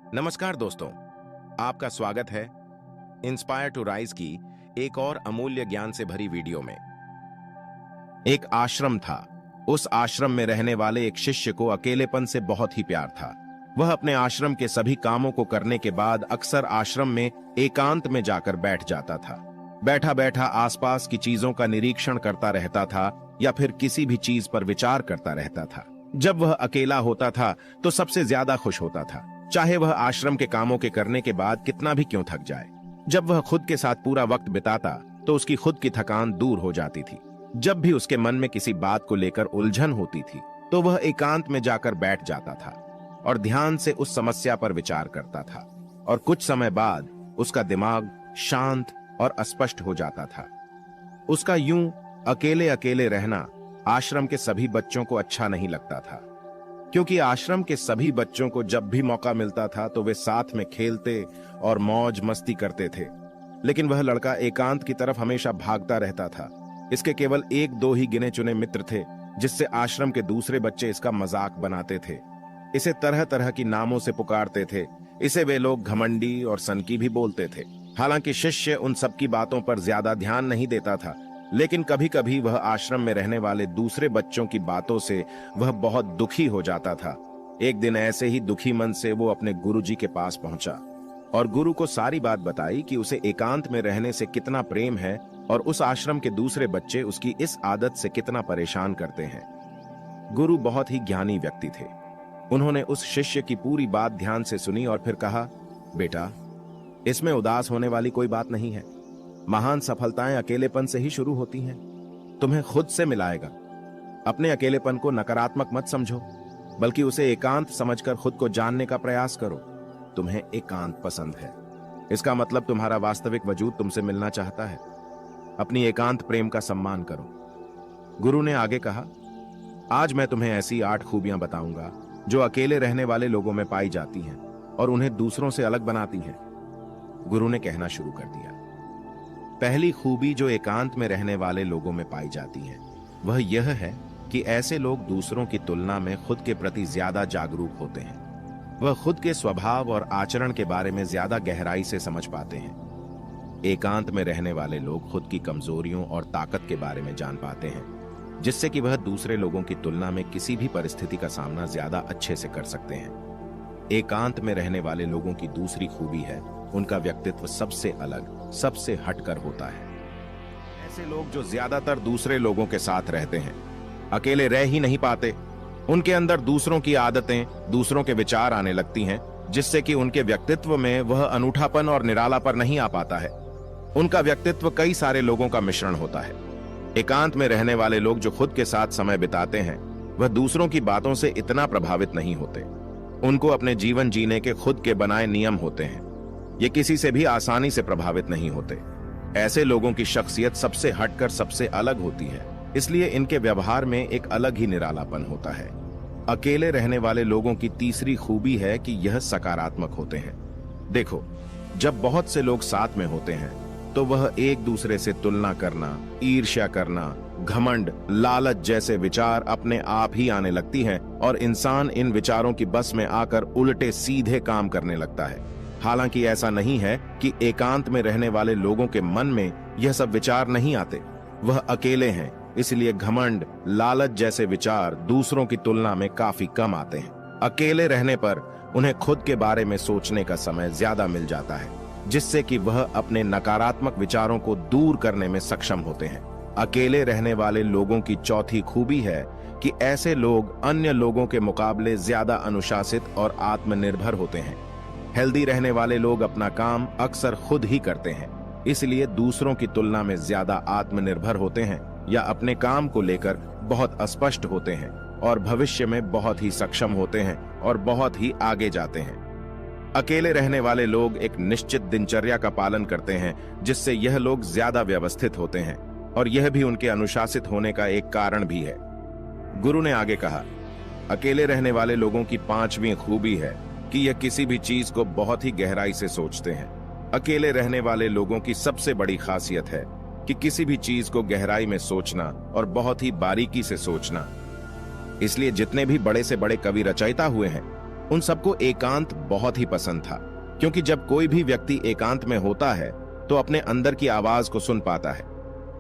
नमस्कार दोस्तों, आपका स्वागत है इंस्पायर टू राइज की एक और अमूल्य ज्ञान से भरी वीडियो में। एक आश्रम था। उस आश्रम में रहने वाले एक शिष्य को अकेलेपन से बहुत ही प्यार था। वह अपने आश्रम के सभी कामों को करने के बाद अक्सर आश्रम में एकांत में जाकर बैठ जाता था। बैठा बैठा आसपास की चीजों का निरीक्षण करता रहता था या फिर किसी भी चीज पर विचार करता रहता था। जब वह अकेला होता था तो सबसे ज्यादा खुश होता था, चाहे वह आश्रम के कामों के करने के बाद कितना भी क्यों थक जाए। जब वह खुद के साथ पूरा वक्त बिताता तो उसकी खुद की थकान दूर हो जाती थी। जब भी उसके मन में किसी बात को लेकर उलझन होती थी तो वह एकांत में जाकर बैठ जाता था और ध्यान से उस समस्या पर विचार करता था, और कुछ समय बाद उसका दिमाग शांत और अस्पष्ट हो जाता था। उसका यूं अकेले अकेले रहना आश्रम के सभी बच्चों को अच्छा नहीं लगता था, क्योंकि आश्रम के सभी बच्चों को जब भी मौका मिलता था तो वे साथ में खेलते और मौज मस्ती करते थे। लेकिन वह लड़का एकांत की तरफ हमेशा भागता रहता था। इसके केवल एक दो ही गिने चुने मित्र थे, जिससे आश्रम के दूसरे बच्चे इसका मजाक बनाते थे, इसे तरह तरह की नामों से पुकारते थे। इसे वे लोग घमंडी और सनकी भी बोलते थे। हालांकि शिष्य उन सब की बातों पर ज्यादा ध्यान नहीं देता था, लेकिन कभी कभी वह आश्रम में रहने वाले दूसरे बच्चों की बातों से वह बहुत दुखी हो जाता था। एक दिन ऐसे ही दुखी मन से वो अपने गुरुजी के पास पहुंचा और गुरु को सारी बात बताई कि उसे एकांत में रहने से कितना प्रेम है और उस आश्रम के दूसरे बच्चे उसकी इस आदत से कितना परेशान करते हैं। गुरु बहुत ही ज्ञानी व्यक्ति थे। उन्होंने उस शिष्य की पूरी बात ध्यान से सुनी और फिर कहा, बेटा, इसमें उदास होने वाली कोई बात नहीं है। महान सफलताएं अकेलेपन से ही शुरू होती हैं। तुम्हें खुद से मिलाएगा। अपने अकेलेपन को नकारात्मक मत समझो, बल्कि उसे एकांत समझकर खुद को जानने का प्रयास करो। तुम्हें एकांत पसंद है, इसका मतलब तुम्हारा वास्तविक वजूद तुमसे मिलना चाहता है। अपनी एकांत प्रेम का सम्मान करो। गुरु ने आगे कहा, आज मैं तुम्हें ऐसी 8 खूबियां बताऊंगा जो अकेले रहने वाले लोगों में पाई जाती हैं और उन्हें दूसरों से अलग बनाती हैं। गुरु ने कहना शुरू कर दिया। पहली खूबी जो एकांत में रहने वाले लोगों में पाई जाती है वह यह है कि ऐसे लोग दूसरों की तुलना में खुद के प्रति ज्यादा जागरूक होते हैं। वह खुद के स्वभाव और आचरण के बारे में ज्यादा गहराई से समझ पाते हैं। एकांत में रहने वाले लोग खुद की कमजोरियों और ताकत के बारे में जान पाते हैं, जिससे कि वह दूसरे लोगों की तुलना में किसी भी परिस्थिति का सामना ज्यादा अच्छे से कर सकते हैं। एकांत में रहने वाले लोगों की दूसरी खूबी है उनका व्यक्तित्व सबसे अलग, सबसे हटकर होता है। ऐसे लोग जो ज्यादातर दूसरे लोगों के साथ रहते हैं, अकेले रह ही नहीं पाते। उनके अंदर दूसरों की आदतें, दूसरों के विचार आने लगती हैं, जिससे कि उनके व्यक्तित्व में वह अनूठापन और निरालापन नहीं आ पाता है। उनका व्यक्तित्व कई सारे लोगों का मिश्रण होता है। एकांत में रहने वाले लोग जो खुद के साथ समय बिताते हैं, वह दूसरों की बातों से इतना प्रभावित नहीं होते। उनको अपने जीवन जीने के खुद के बनाए नियम होते हैं। ये किसी से भी आसानी से प्रभावित नहीं होते। ऐसे लोगों की शख्सियत सबसे हटकर सबसे अलग होती है, इसलिए इनके व्यवहार में एक अलग ही निरालापन होता है। अकेले रहने वाले लोगों की तीसरी खूबी है कि यह सकारात्मक होते हैं। देखो, जब बहुत से लोग साथ में होते हैं तो वह एक दूसरे से तुलना करना, ईर्ष्या करना, घमंड, लालच जैसे विचार अपने आप ही आने लगती हैं और इंसान इन विचारों की बस में आकर उल्टे सीधे काम करने लगता है। हालांकि ऐसा नहीं है कि एकांत में रहने वाले लोगों के मन में यह सब विचार नहीं आते। वह अकेले हैं, इसलिए घमंड, लालच जैसे विचार दूसरों की तुलना में काफी कम आते हैं। अकेले रहने पर उन्हें खुद के बारे में सोचने का समय ज्यादा मिल जाता है, जिससे कि वह अपने नकारात्मक विचारों को दूर करने में सक्षम होते हैं। अकेले रहने वाले लोगों की चौथी खूबी है कि ऐसे लोग अन्य लोगों के मुकाबले ज्यादा अनुशासित और आत्मनिर्भर होते हैं। हेल्दी रहने वाले लोग अपना काम अक्सर खुद ही करते हैं, इसलिए दूसरों की तुलना में ज्यादा आत्मनिर्भर होते हैं या अपने काम को लेकर बहुत स्पष्ट होते हैं और भविष्य में बहुत ही सक्षम होते हैं और बहुत ही आगे जाते हैं। अकेले रहने वाले लोग एक निश्चित दिनचर्या का पालन करते हैं, जिससे यह लोग ज्यादा व्यवस्थित होते हैं और यह भी उनके अनुशासित होने का एक कारण भी है। गुरु ने आगे कहा, अकेले रहने वाले लोगों की 5वीं खूबी है कि यह किसी भी चीज को बहुत ही गहराई से सोचते हैं। अकेले रहने वाले लोगों की सबसे बड़ी खासियत है कि किसी भी चीज को गहराई में सोचना और बहुत ही बारीकी से सोचना। इसलिए जितने भी बड़े से बड़े कवि रचयिता हुए हैं, उन सबको एकांत बहुत ही पसंद था, क्योंकि जब कोई भी व्यक्ति एकांत में होता है तो अपने अंदर की आवाज को सुन पाता है।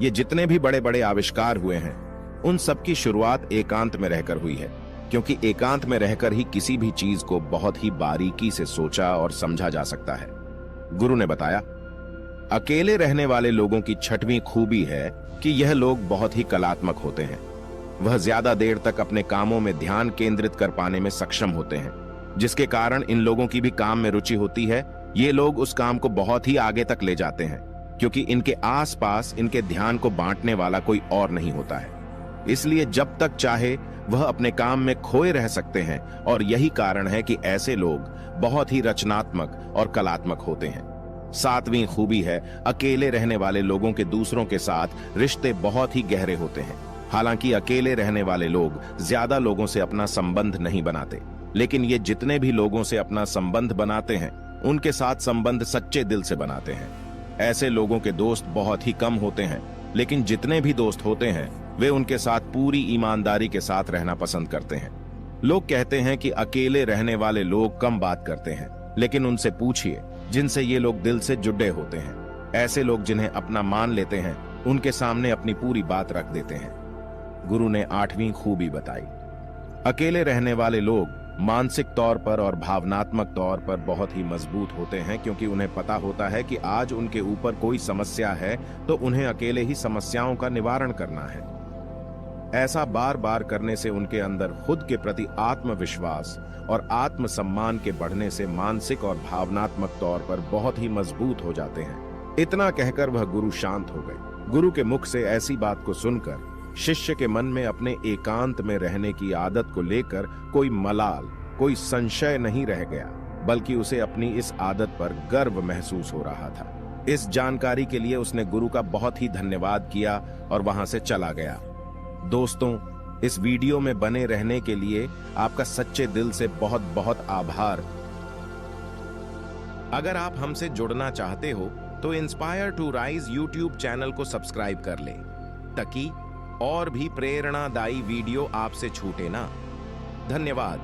ये जितने भी बड़े बड़े आविष्कार हुए हैं, उन सब की शुरुआत एकांत में रहकर हुई है, क्योंकि एकांत में रहकर ही किसी भी चीज को बहुत ही बारीकी से सोचा और समझा जा सकता है। गुरु ने बताया, अकेले रहने वाले लोगों की छठवीं खूबी है कि यह लोग बहुत ही कलात्मक होते हैं। वह ज्यादा देर तक अपने कामों में ध्यान केंद्रित कर पाने में सक्षम होते हैं, जिसके कारण इन लोगों की भी काम में रुचि होती है। ये लोग उस काम को बहुत ही आगे तक ले जाते हैं, क्योंकि इनके आसपास इनके ध्यान को बांटने वाला कोई और नहीं होता है। इसलिए जब तक चाहे वह अपने काम में खोए रह सकते हैं, और यही कारण है कि ऐसे लोग बहुत ही रचनात्मक और कलात्मक होते हैं। सातवीं खूबी है, अकेले रहने वाले लोगों के दूसरों के साथ रिश्ते बहुत ही गहरे होते हैं। हालांकि अकेले रहने वाले लोग ज्यादा लोगों से अपना संबंध नहीं बनाते, लेकिन ये जितने भी लोगों से अपना संबंध बनाते हैं, उनके साथ संबंध सच्चे दिल से बनाते हैं। ऐसे लोगों के दोस्त बहुत ही कम होते हैं, लेकिन जितने भी दोस्त होते हैं वे उनके साथ पूरी ईमानदारी के साथ रहना पसंद करते हैं। लोग कहते हैं कि अकेले रहने वाले लोग कम बात करते हैं, लेकिन उनसे पूछिए जिनसे ये लोग दिल से जुड़े होते हैं। ऐसे लोग जिन्हें अपना मान लेते हैं, उनके सामने अपनी पूरी बात रख देते हैं। गुरु ने आठवीं खूबी बताई, अकेले रहने वाले लोग मानसिक तौर पर और भावनात्मक तौर पर बहुत ही मजबूत होते हैं, क्योंकि उन्हें पता होता है कि आज उनके ऊपर कोई समस्या है तो उन्हें अकेले ही समस्याओं का निवारण करना है। ऐसा बार बार करने से उनके अंदर खुद के प्रति आत्मविश्वास और आत्मसम्मान के बढ़ने से मानसिक और भावनात्मक तौर पर बहुत ही मजबूत हो जाते हैं। इतना कहकर वह गुरु शांत हो गए। गुरु के मुख से ऐसी बात को सुनकर शिष्य के मन में अपने एकांत में रहने की आदत को लेकर कोई मलाल, कोई संशय नहीं रह गया, बल्कि उसे अपनी इस आदत पर गर्व महसूस हो रहा था। इस जानकारी के लिए उसने गुरु का बहुत ही धन्यवाद किया और वहां से चला गया। दोस्तों, इस वीडियो में बने रहने के लिए आपका सच्चे दिल से बहुत बहुत आभार। अगर आप हमसे जुड़ना चाहते हो तो Inspire to Rise YouTube channel को सब्सक्राइब कर लें, ताकि और भी प्रेरणादायी वीडियो आपसे छूटे ना। धन्यवाद।